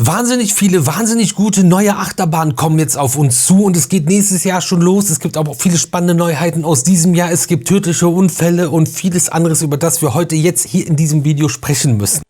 Wahnsinnig viele, wahnsinnig gute neue Achterbahnen kommen jetzt auf uns zu und es geht nächstes Jahr schon los. Es gibt aber auch viele spannende Neuheiten aus diesem Jahr. Es gibt tödliche Unfälle und vieles anderes, über das wir heute jetzt hier in diesem Video sprechen müssen.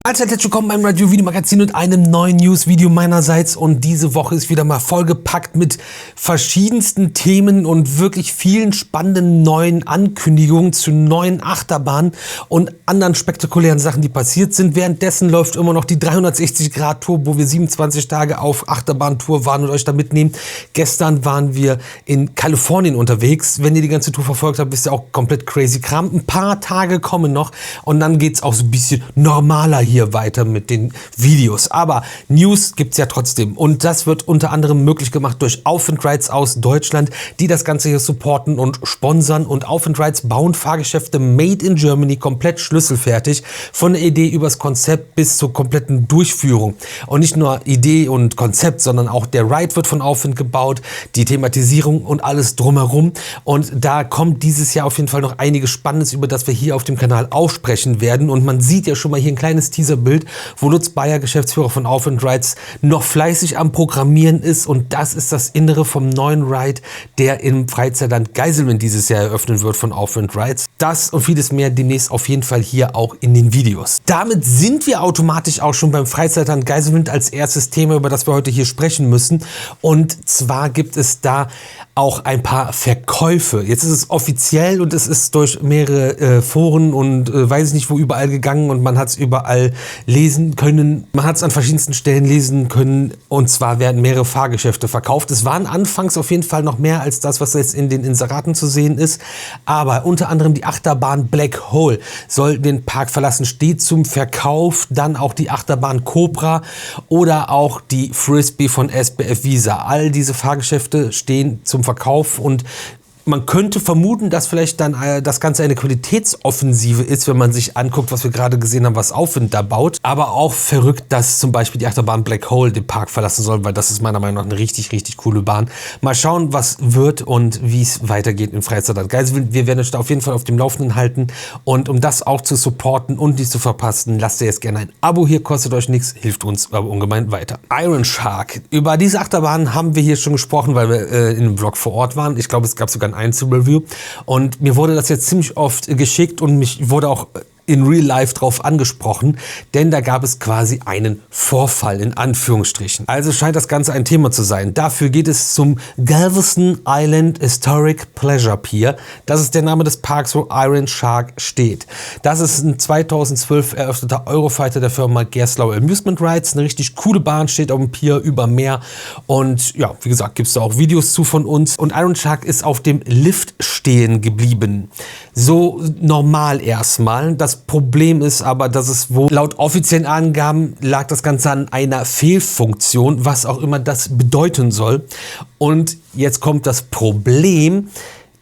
Herzlich willkommen beim Review-Video-Magazin und einem neuen News-Video meinerseits, und diese Woche ist wieder mal vollgepackt mit verschiedensten Themen und wirklich vielen spannenden neuen Ankündigungen zu neuen Achterbahnen und anderen spektakulären Sachen, die passiert sind. Währenddessen läuft immer noch die 360-Grad-Tour, wo wir 27 Tage auf Achterbahntour waren und euch da mitnehmen. Gestern waren wir in Kalifornien unterwegs. Wenn ihr die ganze Tour verfolgt habt, wisst ihr auch komplett crazy Kram. Ein paar Tage kommen noch und dann geht's auch so ein bisschen normaler hier weiter mit den Videos. Aber News gibt's ja trotzdem, und das wird unter anderem möglich gemacht durch Auf & Rides aus Deutschland, die das Ganze hier supporten und sponsern. Und Auf & Rides bauen Fahrgeschäfte made in Germany komplett schlüsselfertig, von der Idee übers Konzept bis zur kompletten Durchführung. Und nicht nur Idee und Konzept, sondern auch der Ride wird von Auf & gebaut, die Thematisierung und alles drumherum. Und da kommt dieses Jahr auf jeden Fall noch einiges Spannendes, über das wir hier auf dem Kanal aussprechen werden. Und man sieht ja schon mal hier ein kleines Teaserbild, wo Lutz Bayer, Geschäftsführer von Auf & Rides, noch fleißig am Programmieren ist, und das ist das Innere vom neuen Ride, der im Freizeitland Geiselwind dieses Jahr eröffnen wird von Auf & Rides. Das und vieles mehr demnächst auf jeden Fall hier auch in den Videos. Damit sind wir automatisch auch schon beim Freizeitland Geiselwind als erstes Thema, über das wir heute hier sprechen müssen. Und zwar gibt es da auch ein paar Verkäufe. Jetzt ist es offiziell und es ist durch mehrere Foren und weiß ich nicht wo überall gegangen, und man hat es überall lesen können. Man hat es an verschiedensten Stellen lesen können, und zwar werden mehrere Fahrgeschäfte verkauft. Es waren anfangs auf jeden Fall noch mehr als das, was jetzt in den Inseraten zu sehen ist, aber unter anderem die Achterbahn Black Hole soll den Park verlassen, steht zum Verkauf. Dann auch die Achterbahn Cobra oder auch die Frisbee von SBF Visa. All diese Fahrgeschäfte stehen zum Verkauf, und man könnte vermuten, dass vielleicht dann das Ganze eine Qualitätsoffensive ist, wenn man sich anguckt, was wir gerade gesehen haben, was Aufwind da baut. Aber auch verrückt, dass zum Beispiel die Achterbahn Black Hole den Park verlassen soll, weil das ist meiner Meinung nach eine richtig, richtig coole Bahn. Mal schauen, was wird und wie es weitergeht in Freizeitland Geiselwind. Wir werden euch da auf jeden Fall auf dem Laufenden halten, und um das auch zu supporten und nicht zu verpassen, lasst ihr jetzt gerne ein Abo hier, kostet euch nichts, hilft uns aber ungemein weiter. Iron Shark. Über diese Achterbahn haben wir hier schon gesprochen, weil wir in einem Vlog vor Ort waren. Ich glaube, es gab sogar ein Einzelreview, und mir wurde das jetzt ziemlich oft geschickt und mich wurde auch in Real Life drauf angesprochen, denn da gab es quasi einen Vorfall in Anführungsstrichen. Also scheint das Ganze ein Thema zu sein. Dafür geht es zum Galveston Island Historic Pleasure Pier. Das ist der Name des Parks, wo Iron Shark steht. Das ist ein 2012 eröffneter Eurofighter der Firma Gerstlauer Amusement Rides. Eine richtig coole Bahn, steht auf dem Pier über Meer, und ja, wie gesagt, gibt es da auch Videos zu von uns. Und Iron Shark ist auf dem Lift stehen geblieben. So normal erstmal. Das Problem ist aber, dass es wohl laut offiziellen Angaben lag das Ganze an einer Fehlfunktion, was auch immer das bedeuten soll. Und jetzt kommt das Problem.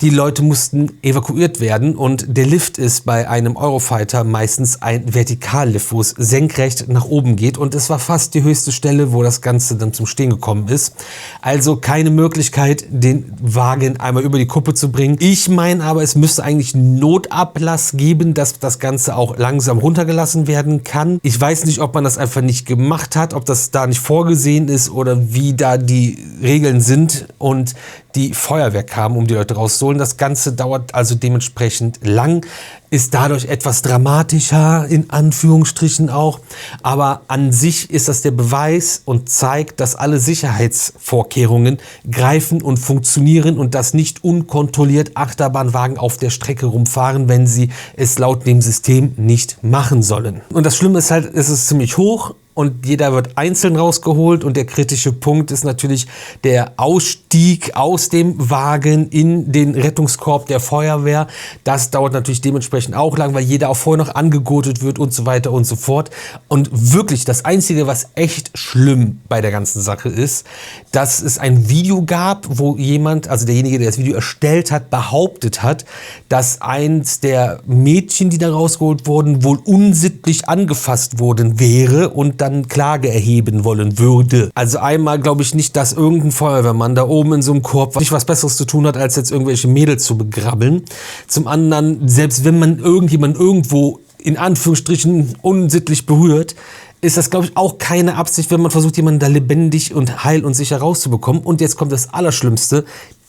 Die Leute mussten evakuiert werden, und der Lift ist bei einem Eurofighter meistens ein Vertikallift, wo es senkrecht nach oben geht, und es war fast die höchste Stelle, wo das Ganze dann zum Stehen gekommen ist. Also keine Möglichkeit, den Wagen einmal über die Kuppe zu bringen. Ich meine aber, es müsste eigentlich einen Notablass geben, dass das Ganze auch langsam runtergelassen werden kann. Ich weiß nicht, ob man das einfach nicht gemacht hat, ob das da nicht vorgesehen ist oder wie da die Regeln sind, und die Feuerwehr kam, um die Leute rauszuholen. Das Ganze dauert also dementsprechend lang, ist dadurch etwas dramatischer, in Anführungsstrichen auch. Aber an sich ist das der Beweis und zeigt, dass alle Sicherheitsvorkehrungen greifen und funktionieren und dass nicht unkontrolliert Achterbahnwagen auf der Strecke rumfahren, wenn sie es laut dem System nicht machen sollen. Und das Schlimme ist halt, es ist ziemlich hoch, und jeder wird einzeln rausgeholt, und der kritische Punkt ist natürlich der Ausstieg aus dem Wagen in den Rettungskorb der Feuerwehr. Das dauert natürlich dementsprechend auch lang, weil jeder auch vorher noch angegurtet wird und so weiter und so fort. Und wirklich das Einzige, was echt schlimm bei der ganzen Sache ist, dass es ein Video gab, wo jemand, also derjenige, der das Video erstellt hat, behauptet hat, dass eins der Mädchen, die da rausgeholt wurden, wohl unsittlich angefasst worden wäre und dann Klage erheben wollen würde. Also einmal glaube ich nicht, dass irgendein Feuerwehrmann da oben in so einem Korb nicht was Besseres zu tun hat, als jetzt irgendwelche Mädels zu begrabbeln. Zum anderen, selbst wenn man irgendjemand irgendwo in Anführungsstrichen unsittlich berührt, ist das, glaube ich, auch keine Absicht, wenn man versucht, jemanden da lebendig und heil und sicher rauszubekommen. Und jetzt kommt das Allerschlimmste.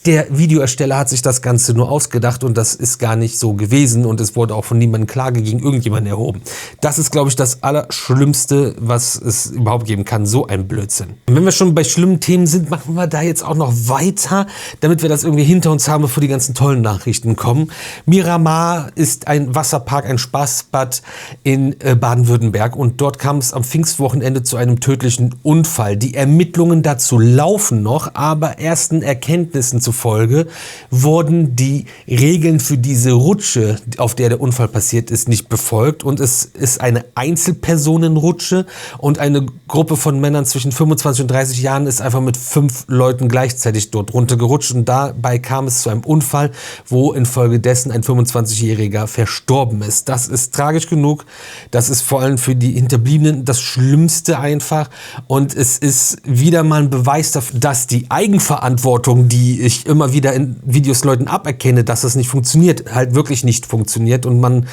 Der Videoersteller hat sich das Ganze nur ausgedacht und das ist gar nicht so gewesen und es wurde auch von niemandem Klage gegen irgendjemanden erhoben. Das ist, glaube ich, das Allerschlimmste, was es überhaupt geben kann, so ein Blödsinn. Und wenn wir schon bei schlimmen Themen sind, machen wir da jetzt auch noch weiter, damit wir das irgendwie hinter uns haben, bevor die ganzen tollen Nachrichten kommen. Miramar ist ein Wasserpark, ein Spaßbad in Baden-Württemberg und dort kam es am Pfingstwochenende zu einem tödlichen Unfall. Die Ermittlungen dazu laufen noch, aber ersten Erkenntnissen zufolge wurden die Regeln für diese Rutsche, auf der der Unfall passiert ist, nicht befolgt und es ist eine Einzelpersonenrutsche und eine Gruppe von Männern zwischen 25 und 30 Jahren ist einfach mit 5 Leuten gleichzeitig dort runtergerutscht und dabei kam es zu einem Unfall, wo infolgedessen ein 25-Jähriger verstorben ist. Das ist tragisch genug, das ist vor allem für die Hinterbliebenen das Schlimmste einfach und es ist wieder mal ein Beweis dafür, dass die Eigenverantwortung, die ich immer wieder in Videos Leuten aberkenne, dass das nicht funktioniert, halt wirklich nicht funktioniert und man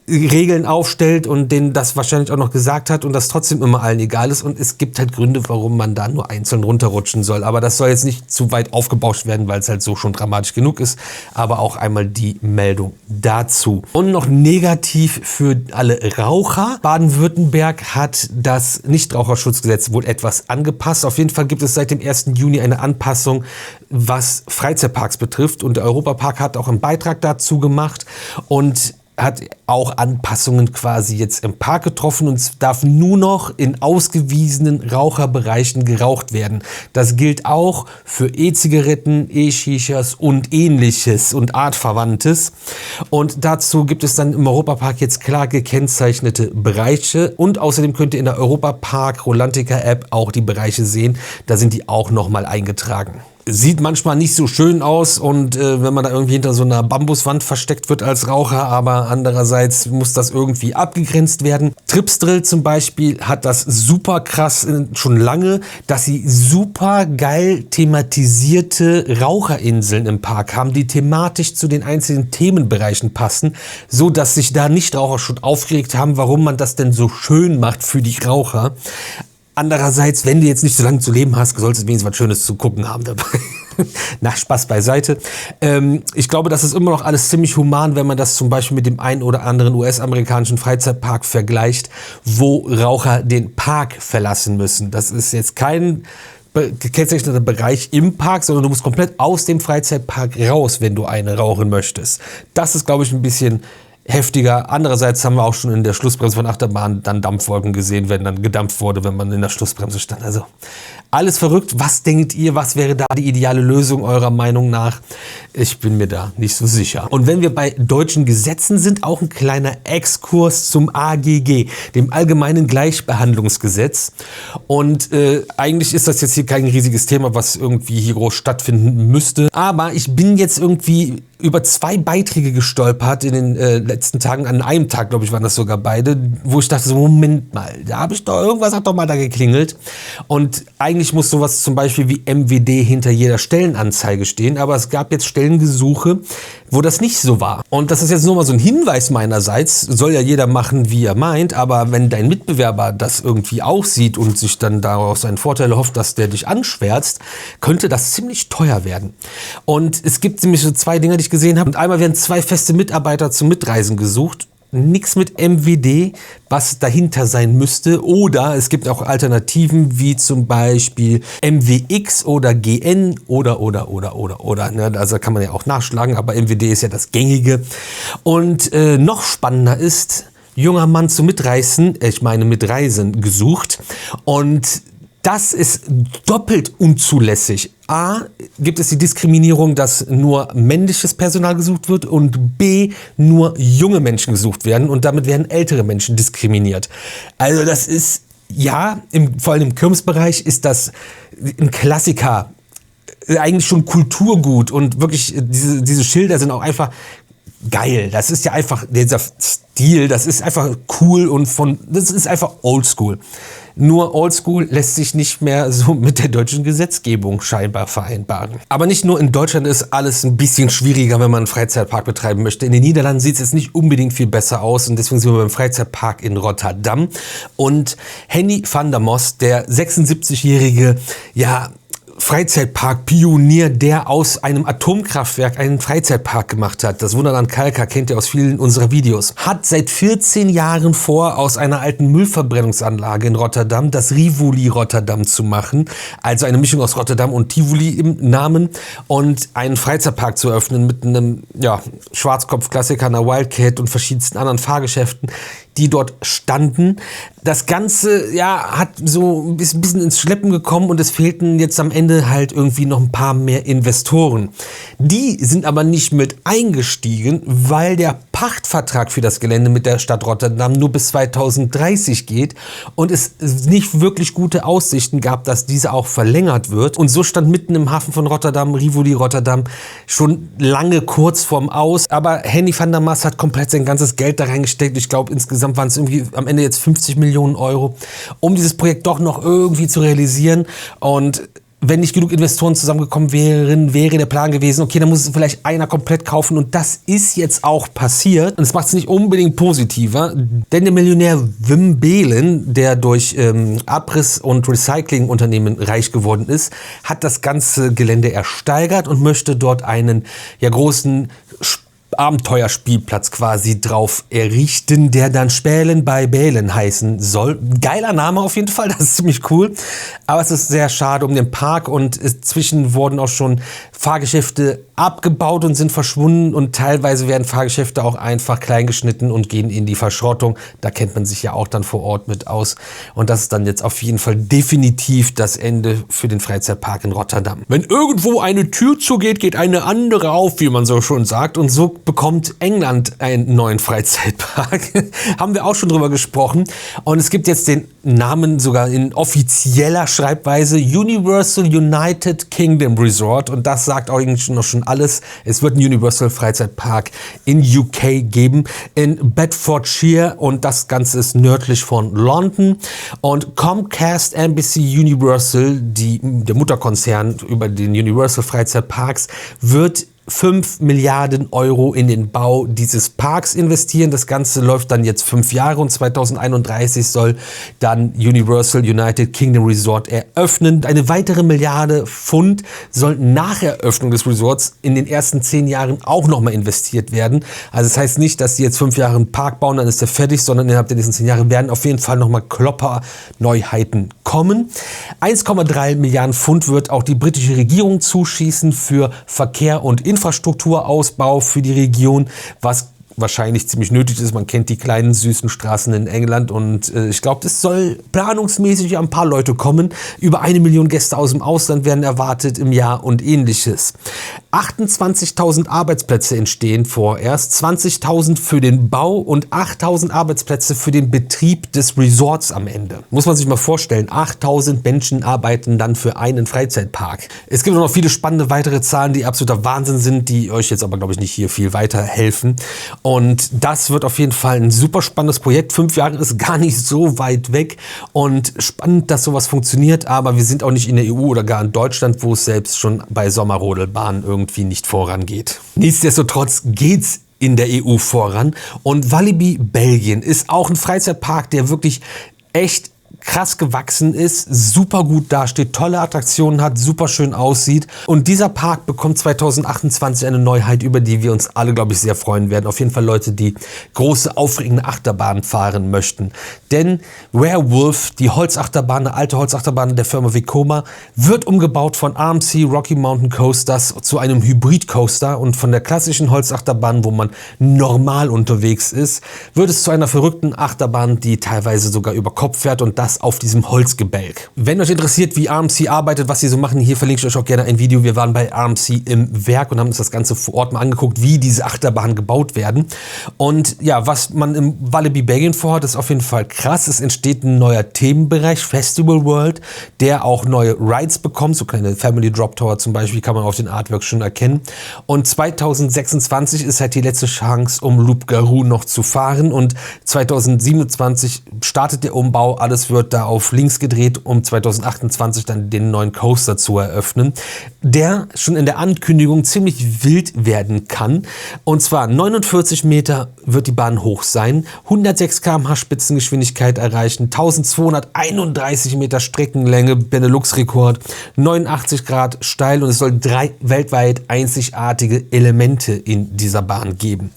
Regeln aufstellt und denen das wahrscheinlich auch noch gesagt hat und das trotzdem immer allen egal ist und es gibt halt Gründe, warum man da nur einzeln runterrutschen soll, aber das soll jetzt nicht zu weit aufgebauscht werden, weil es halt so schon dramatisch genug ist, aber auch einmal die Meldung dazu. Und noch negativ für alle Raucher. Baden-Württemberg hat das Nichtraucherschutzgesetz wohl etwas angepasst. Auf jeden Fall gibt es seit dem 1. Juni eine Anpassung, was Freizeitparks betrifft und der Europapark hat auch einen Beitrag dazu gemacht und hat auch Anpassungen quasi jetzt im Park getroffen und es darf nur noch in ausgewiesenen Raucherbereichen geraucht werden. Das gilt auch für E-Zigaretten, E-Shishas und ähnliches und artverwandtes. Und dazu gibt es dann im Europapark jetzt klar gekennzeichnete Bereiche und außerdem könnt ihr in der Europapark Rolantica App auch die Bereiche sehen. Da sind die auch nochmal eingetragen. Sieht manchmal nicht so schön aus und wenn man da irgendwie hinter so einer Bambuswand versteckt wird als Raucher, aber andererseits muss das irgendwie abgegrenzt werden. Tripsdrill zum Beispiel hat das super krass schon lange, dass sie super geil thematisierte Raucherinseln im Park haben, die thematisch zu den einzelnen Themenbereichen passen, so dass sich da Nichtraucher schon aufgeregt haben, warum man das denn so schön macht für die Raucher. Andererseits, wenn du jetzt nicht so lange zu leben hast, solltest du wenigstens was Schönes zu gucken haben dabei. Na, Spaß beiseite. Ich glaube, das ist immer noch alles ziemlich human, wenn man das zum Beispiel mit dem einen oder anderen US-amerikanischen Freizeitpark vergleicht, wo Raucher den Park verlassen müssen. Das ist jetzt kein gekennzeichneter Bereich im Park, sondern du musst komplett aus dem Freizeitpark raus, wenn du eine rauchen möchtest. Das ist, glaube ich, ein bisschen heftiger. Andererseits haben wir auch schon in der Schlussbremse von Achterbahn dann Dampfwolken gesehen, wenn dann gedampft wurde, wenn man in der Schlussbremse stand. Also alles verrückt. Was denkt ihr? Was wäre da die ideale Lösung eurer Meinung nach? Ich bin mir da nicht so sicher. Und wenn wir bei deutschen Gesetzen sind, auch ein kleiner Exkurs zum AGG, dem Allgemeinen Gleichbehandlungsgesetz. Und eigentlich ist das jetzt hier kein riesiges Thema, was irgendwie hier groß stattfinden müsste. Aber ich bin jetzt irgendwie über 2 Beiträge gestolpert in den letzten Tagen, an einem Tag, glaube ich, waren das sogar beide, wo ich dachte so, Moment mal, da habe ich doch, irgendwas hat doch mal da geklingelt. Und eigentlich muss sowas zum Beispiel wie MWD hinter jeder Stellenanzeige stehen, aber es gab jetzt Stellengesuche, wo das nicht so war. Und das ist jetzt nur mal so ein Hinweis meinerseits, soll ja jeder machen, wie er meint, aber wenn dein Mitbewerber das irgendwie auch sieht und sich dann daraus einen Vorteil hofft, dass der dich anschwärzt, könnte das ziemlich teuer werden. Und es gibt nämlich so 2 Dinge, die ich gesehen habe. Und einmal werden 2 feste Mitarbeiter zum Mitreisen gesucht. Nichts mit MWD, was dahinter sein müsste. Oder es gibt auch Alternativen wie zum Beispiel MWX oder GN oder. Ne? Also kann man ja auch nachschlagen, aber MWD ist ja das Gängige. Und noch spannender ist, junger Mann zum Mitreisen gesucht. Und das ist doppelt unzulässig. A, gibt es die Diskriminierung, dass nur männliches Personal gesucht wird und B, nur junge Menschen gesucht werden und damit werden ältere Menschen diskriminiert. Also das ist, ja, vor allem im Kirmesbereich ist das ein Klassiker, eigentlich schon Kulturgut und wirklich diese Schilder sind auch einfach geil. Das ist ja einfach, dieser Stil, das ist einfach cool und das ist einfach oldschool. Nur oldschool lässt sich nicht mehr so mit der deutschen Gesetzgebung scheinbar vereinbaren. Aber nicht nur in Deutschland ist alles ein bisschen schwieriger, wenn man einen Freizeitpark betreiben möchte. In den Niederlanden sieht es jetzt nicht unbedingt viel besser aus und deswegen sind wir beim Freizeitpark in Rotterdam. Und Henny van der Most, der 76-jährige, Freizeitpark-Pionier, der aus einem Atomkraftwerk einen Freizeitpark gemacht hat. Das Wunderland Kalka kennt ihr aus vielen unserer Videos. Hat seit 14 Jahren vor, aus einer alten Müllverbrennungsanlage in Rotterdam das Rivoli Rotterdam zu machen. Also eine Mischung aus Rotterdam und Tivoli im Namen. Und einen Freizeitpark zu eröffnen mit einem Schwarzkopf-Klassiker, einer Wildcat und verschiedensten anderen Fahrgeschäften, die dort standen. Das Ganze hat so ein bisschen ins Schleppen gekommen und es fehlten jetzt am Ende halt irgendwie noch ein paar mehr Investoren. Die sind aber nicht mit eingestiegen, weil der Pachtvertrag für das Gelände mit der Stadt Rotterdam nur bis 2030 geht und es nicht wirklich gute Aussichten gab, dass diese auch verlängert wird. Und so stand mitten im Hafen von Rotterdam, Rivoli Rotterdam, schon lange kurz vorm Aus. Aber Henny van der Most hat komplett sein ganzes Geld da reingesteckt. Ich glaube, insgesamt waren es irgendwie am Ende jetzt 50 Millionen Euro, um dieses Projekt doch noch irgendwie zu realisieren. Und wenn nicht genug Investoren zusammengekommen wären, wäre der Plan gewesen, okay, dann muss es vielleicht einer komplett kaufen und das ist jetzt auch passiert. Und es macht es nicht unbedingt positiver, denn der Millionär Wim Beelen, der durch Abriss- und Recyclingunternehmen reich geworden ist, hat das ganze Gelände ersteigert und möchte dort einen großen Abenteuerspielplatz quasi drauf errichten, der dann Spälen bei Bälen heißen soll. Geiler Name auf jeden Fall, das ist ziemlich cool. Aber es ist sehr schade um den Park und inzwischen wurden auch schon Fahrgeschäfte abgebaut und sind verschwunden und teilweise werden Fahrgeschäfte auch einfach klein geschnitten und gehen in die Verschrottung. Da kennt man sich ja auch dann vor Ort mit aus. Und das ist dann jetzt auf jeden Fall definitiv das Ende für den Freizeitpark in Rotterdam. Wenn irgendwo eine Tür zugeht, geht eine andere auf, wie man so schon sagt. Und so bekommt England einen neuen Freizeitpark. Haben wir auch schon drüber gesprochen. Und es gibt jetzt den Namen sogar in offizieller Schreibweise Universal United Kingdom Resort. Und das sagt eigentlich noch schon alles. Es wird einen Universal Freizeitpark in UK geben, in Bedfordshire. Und das Ganze ist nördlich von London. Und Comcast Embassy Universal, der Mutterkonzern über den Universal Freizeitparks, wird 5 Milliarden Euro in den Bau dieses Parks investieren. Das Ganze läuft dann jetzt 5 Jahre und 2031 soll dann Universal United Kingdom Resort eröffnen. Eine weitere Milliarde Pfund soll nach Eröffnung des Resorts in den ersten 10 Jahren auch nochmal investiert werden. Also das heißt nicht, dass sie jetzt 5 Jahre einen Park bauen, dann ist der fertig, sondern innerhalb der nächsten 10 Jahre werden auf jeden Fall nochmal Klopper-Neuheiten kommen. 1,3 Milliarden Pfund wird auch die britische Regierung zuschießen für Verkehr und Infrastrukturausbau für die Region, was wahrscheinlich ziemlich nötig ist. Man kennt die kleinen süßen Straßen in England und ich glaube, das soll planungsmäßig ein paar Leute kommen. Über 1 Million Gäste aus dem Ausland werden erwartet im Jahr und ähnliches. 28.000 Arbeitsplätze entstehen vorerst, 20.000 für den Bau und 8.000 Arbeitsplätze für den Betrieb des Resorts am Ende. Muss man sich mal vorstellen, 8.000 Menschen arbeiten dann für einen Freizeitpark. Es gibt noch viele spannende weitere Zahlen, die absoluter Wahnsinn sind, die euch jetzt aber, glaube ich, nicht hier viel weiterhelfen. Und das wird auf jeden Fall ein super spannendes Projekt. 5 Jahre ist gar nicht so weit weg und spannend, dass sowas funktioniert. Aber wir sind auch nicht in der EU oder gar in Deutschland, wo es selbst schon bei Sommerrodelbahnen irgendwie nicht vorangeht. Nichtsdestotrotz geht's in der EU voran. Und Walibi Belgien ist auch ein Freizeitpark, der wirklich echt krass gewachsen ist, super gut dasteht, tolle Attraktionen hat, super schön aussieht. Und dieser Park bekommt 2028 eine Neuheit, über die wir uns alle, glaube ich, sehr freuen werden. Auf jeden Fall Leute, die große, aufregende Achterbahnen fahren möchten. Denn Werewolf, die Holzachterbahn, eine alte Holzachterbahn der Firma Vekoma, wird umgebaut von RMC Rocky Mountain Coasters zu einem Hybrid-Coaster. Und von der klassischen Holzachterbahn, wo man normal unterwegs ist, wird es zu einer verrückten Achterbahn, die teilweise sogar über Kopf fährt und und das auf diesem Holzgebälk. Wenn euch interessiert, wie RMC arbeitet, was sie so machen, hier verlinke ich euch auch gerne ein Video. Wir waren bei RMC im Werk und haben uns das Ganze vor Ort mal angeguckt, wie diese Achterbahnen gebaut werden. Und ja, was man im Walibi Belgien vorhat, ist auf jeden Fall krass. Es entsteht ein neuer Themenbereich, Festival World, der auch neue Rides bekommt, so kleine Family Drop Tower zum Beispiel, kann man auf den Artworks schon erkennen. Und 2026 ist halt die letzte Chance, um Loup-Garou noch zu fahren, und 2027 startet der Umbau, alles wird da auf links gedreht, um 2028 dann den neuen Coaster zu eröffnen, der schon in der Ankündigung ziemlich wild werden kann. Und zwar 49 Meter wird die Bahn hoch sein, 106 km/h Spitzengeschwindigkeit erreichen, 1231 Meter Streckenlänge, Benelux-Rekord, 89 Grad steil, und es soll 3 weltweit einzigartige Elemente in dieser Bahn geben.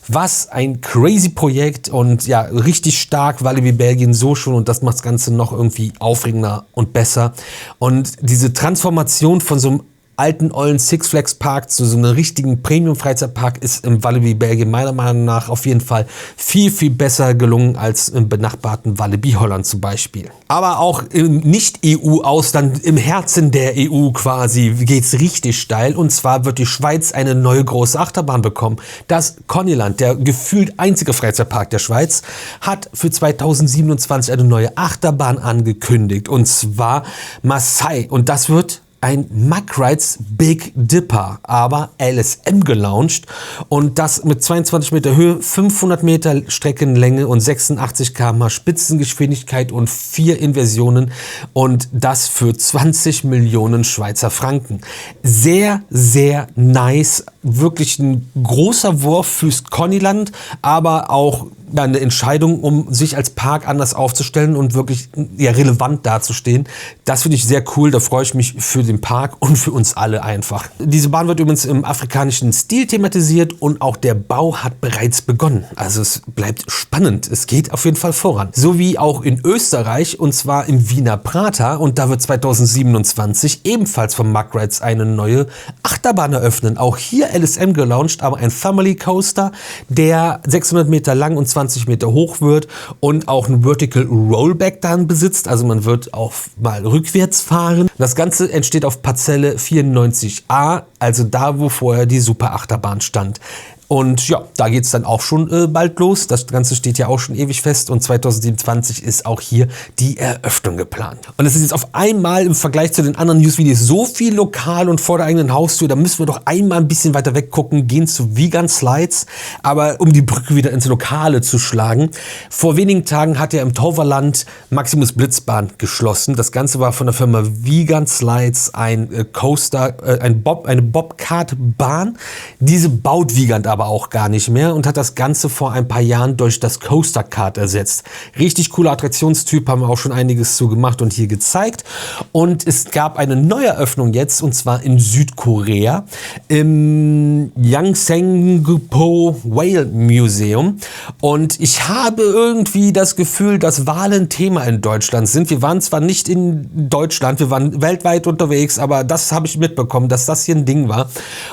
Was ein crazy Projekt, und ja, richtig stark, Walibi Belgien so schon, und das macht das Ganze noch irgendwie aufregender und besser. Und diese Transformation von so einem alten, ollen Six Flags Park zu so einem richtigen Premium-Freizeitpark ist im Walibi Belgien meiner Meinung nach auf jeden Fall viel, viel besser gelungen als im benachbarten Walibi Holland zum Beispiel. Aber auch im Nicht-EU-Ausland, im Herzen der EU quasi, geht's richtig steil. Und zwar wird die Schweiz eine neue große Achterbahn bekommen. Das Connyland, der gefühlt einzige Freizeitpark der Schweiz, hat für 2027 eine neue Achterbahn angekündigt. Und zwar Marseille. Und das wird ein Mack Rides Big Dipper, aber LSM gelauncht, und das mit 22 Meter Höhe, 500 Meter Streckenlänge und 86 km/h Spitzengeschwindigkeit und 4 Inversionen, und das für 20 Millionen Schweizer Franken. Sehr, sehr nice, wirklich ein großer Wurf fürs Connyland, aber auch eine Entscheidung, um sich als Park anders aufzustellen und wirklich ja, relevant dazustehen. Das finde ich sehr cool, da freue ich mich für den Park und für uns alle einfach. Diese Bahn wird übrigens im afrikanischen Stil thematisiert, und auch der Bau hat bereits begonnen. Also es bleibt spannend, es geht auf jeden Fall voran. So wie auch in Österreich, und zwar im Wiener Prater, und da wird 2027 ebenfalls von Mack Rides eine neue Achterbahn eröffnen. Auch hier LSM gelauncht, aber ein Family Coaster, der 600 Meter lang und 20 Meter hoch wird und auch ein Vertical Rollback dann besitzt, also man wird auch mal rückwärts fahren. Das Ganze entsteht auf Parzelle 94a, also da, wo vorher die Super Achterbahn stand. Und ja, da geht es dann auch schon bald los. Das Ganze steht ja auch schon ewig fest, und 2027 ist auch hier die Eröffnung geplant. Und es ist jetzt auf einmal im Vergleich zu den anderen Newsvideos so viel lokal und vor der eigenen Haustür, da müssen wir doch einmal ein bisschen weiter weg gucken, gehen zu Vegan Slides, aber um die Brücke wieder ins Lokale zu schlagen. Vor wenigen Tagen hat ja im Toverland Maximus Blitzbahn geschlossen. Das Ganze war von der Firma Vegan Slides ein Coaster, eine Bobcat-Bahn. Diese baut Vegan aber auch gar nicht mehr und hat das Ganze vor ein paar Jahren durch das Coaster Kart ersetzt. Richtig cooler Attraktionstyp, haben wir auch schon einiges zu gemacht und hier gezeigt. Und es gab eine Neueröffnung jetzt, und zwar in Südkorea im Yangseongpo Whale Museum. Und ich habe irgendwie das Gefühl, dass Wale ein Thema in Deutschland sind. Wir waren zwar nicht in Deutschland, wir waren weltweit unterwegs, aber das habe ich mitbekommen, dass das hier ein Ding war.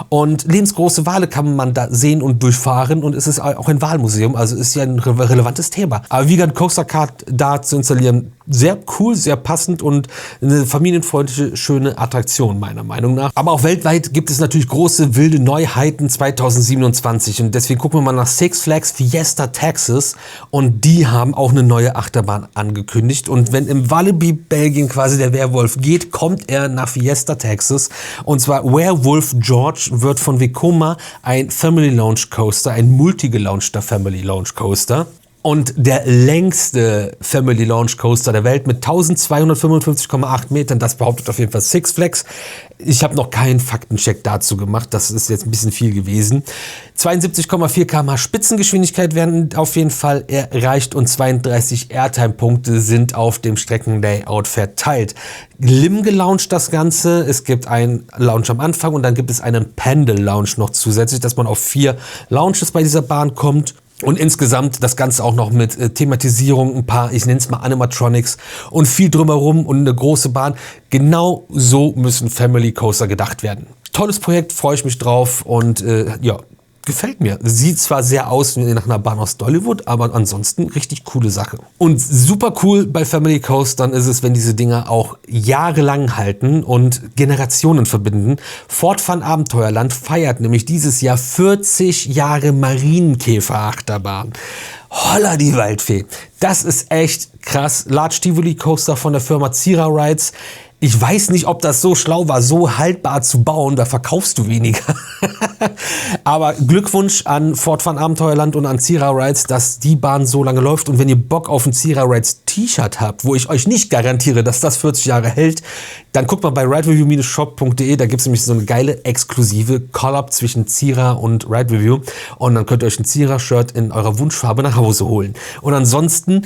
Und lebensgroße Wale kann man da sehen und durchfahren, und es ist auch ein Walmuseum, also ist ja ein relevantes Thema. Aber Vegan Coaster Kart da zu installieren, sehr cool, sehr passend und eine familienfreundliche, schöne Attraktion meiner Meinung nach. Aber auch weltweit gibt es natürlich große, wilde Neuheiten 2027, und deswegen gucken wir mal nach Six Flags Fiesta Texas, und die haben auch eine neue Achterbahn angekündigt, und wenn im Walibi Belgien quasi der Werwolf geht, kommt er nach Fiesta Texas, und zwar Werewolf George wird von Vekoma ein Family Launch Coaster, ein multi-gelaunchter Family Launch Coaster. Und der längste Family Launch Coaster der Welt mit 1255,8 Metern, das behauptet auf jeden Fall Six Flags. Ich habe noch keinen Faktencheck dazu gemacht, das ist jetzt ein bisschen viel gewesen. 72,4 km/h Spitzengeschwindigkeit werden auf jeden Fall erreicht, und 32 Airtime-Punkte sind auf dem Streckenlayout verteilt. Lim gelauncht das Ganze, es gibt einen Launch am Anfang, und dann gibt es einen Pendel-Launch noch zusätzlich, dass man auf 4 Launches bei dieser Bahn kommt. Und insgesamt das Ganze auch noch mit Thematisierung, ein paar, ich nenne es mal Animatronics und viel drumherum und eine große Bahn. Genau so müssen Family Coaster gedacht werden. Tolles Projekt, freue ich mich drauf, und ja, gefällt mir. Sieht zwar sehr aus wie nach einer Bahn aus Dollywood, aber ansonsten richtig coole Sache. Und super cool bei Family Coastern ist es, wenn diese Dinger auch jahrelang halten und Generationen verbinden. Fort Fun Abenteuerland feiert nämlich dieses Jahr 40 Jahre Marienkäfer-Achterbahn. Holla die Waldfee. Das ist echt krass. Large Tivoli Coaster von der Firma Cira Rides. Ich weiß nicht, ob das so schlau war, so haltbar zu bauen, da verkaufst du weniger. Aber Glückwunsch an Fort Fun Abenteuerland und an Cira Rides, dass die Bahn so lange läuft. Und wenn ihr Bock auf ein Cira Rides T-Shirt habt, wo ich euch nicht garantiere, dass das 40 Jahre hält, dann guckt mal bei ridereview-shop.de, da gibt es nämlich so eine geile exklusive Collab zwischen Cira und Ride Review. Und dann könnt ihr euch ein Cira-Shirt in eurer Wunschfarbe nach Hause holen. Und ansonsten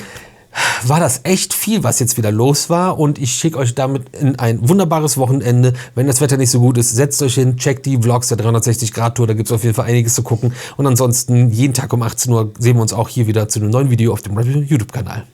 war das echt viel, was jetzt wieder los war, und ich schicke euch damit in ein wunderbares Wochenende. Wenn das Wetter nicht so gut ist, setzt euch hin, checkt die Vlogs der 360-Grad-Tour, da gibt es auf jeden Fall einiges zu gucken. Und ansonsten jeden Tag um 18 Uhr sehen wir uns auch hier wieder zu einem neuen Video auf dem YouTube-Kanal.